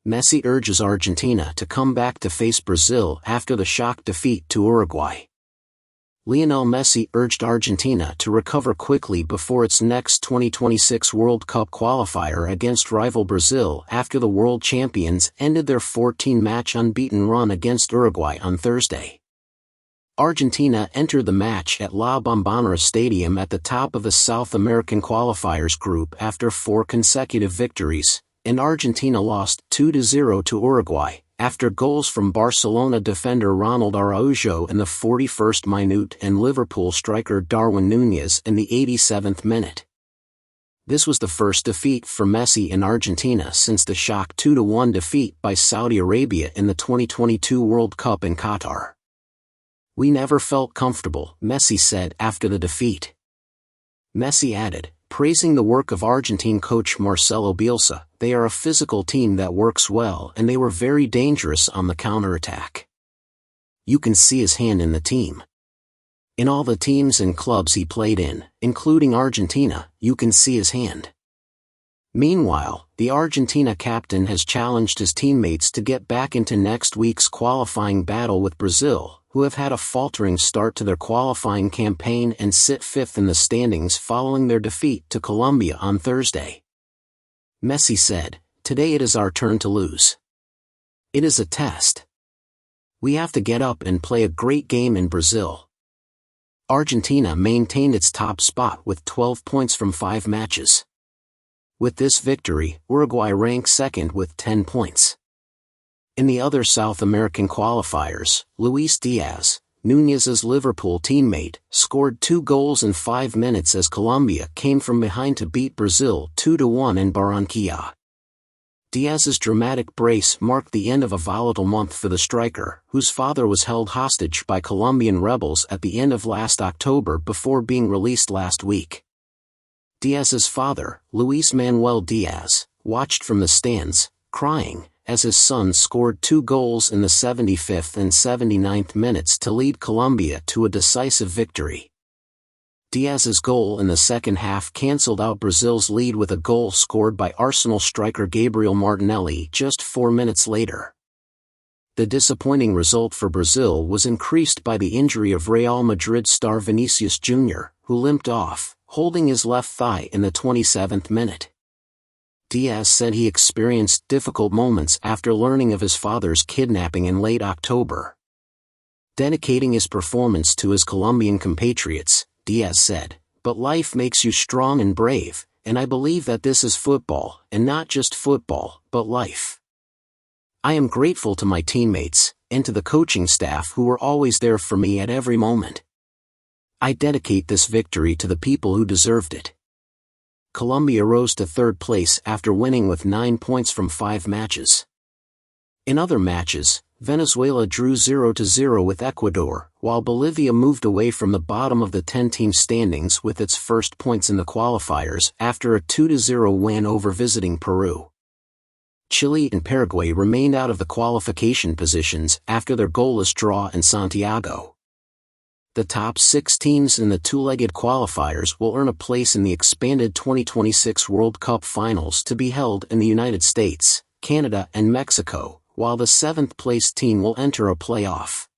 Messi urges Argentina to come back to face Brazil after the shock defeat to Uruguay. Lionel Messi urged Argentina to recover quickly before its next 2026 World Cup qualifier against rival Brazil after the world champions ended their 14-match unbeaten run against Uruguay on Thursday. Argentina entered the match at La Bombonera Stadium at the top of the South American qualifiers group after 4 consecutive victories, and Argentina lost 2-0 to Uruguay, after goals from Barcelona defender Ronald Araujo in the 41st minute and Liverpool striker Darwin Núñez in the 87th minute. This was the first defeat for Messi in Argentina since the shock 2-1 defeat by Saudi Arabia in the 2022 World Cup in Qatar. "We never felt comfortable," Messi said after the defeat. Messi added, praising the work of Argentine coach Marcelo Bielsa, "They are a physical team that works well and they were very dangerous on the counterattack. You can see his hand in the team. In all the teams and clubs he played in, including Argentina, you can see his hand." Meanwhile, the Argentina captain has challenged his teammates to get back into next week's qualifying battle with Brazil, who have had a faltering start to their qualifying campaign and sit 5th in the standings following their defeat to Colombia on Thursday. Messi said, "Today it is our turn to lose. It is a test. We have to get up and play a great game in Brazil." Argentina maintained its top spot with 12 points from 5 matches. With this victory, Uruguay ranks second with 10 points. In the other South American qualifiers, Luis Diaz, Núñez's Liverpool teammate, scored 2 goals in 5 minutes as Colombia came from behind to beat Brazil 2-1 in Barranquilla. Diaz's dramatic brace marked the end of a volatile month for the striker, whose father was held hostage by Colombian rebels at the end of last October before being released last week. Diaz's father, Luis Manuel Diaz, watched from the stands, crying, as his son scored 2 goals in the 75th and 79th minutes to lead Colombia to a decisive victory. Diaz's goal in the second half cancelled out Brazil's lead with a goal scored by Arsenal striker Gabriel Martinelli just 4 minutes later. The disappointing result for Brazil was increased by the injury of Real Madrid star Vinicius Jr., who limped off, holding his left thigh in the 27th minute. Diaz said he experienced difficult moments after learning of his father's kidnapping in late October. Dedicating his performance to his Colombian compatriots, Diaz said, "But life makes you strong and brave, and I believe that this is football, and not just football, but life. I am grateful to my teammates, and to the coaching staff who were always there for me at every moment. I dedicate this victory to the people who deserved it." Colombia rose to 3rd place after winning with 9 points from 5 matches. In other matches, Venezuela drew 0-0 with Ecuador, while Bolivia moved away from the bottom of the 10-team standings with its first points in the qualifiers after a 2-0 win over visiting Peru. Chile and Paraguay remained out of the qualification positions after their goalless draw in Santiago. The top 6 teams in the 2-legged qualifiers will earn a place in the expanded 2026 World Cup finals to be held in the United States, Canada and Mexico, while the 7th-placed team will enter a playoff.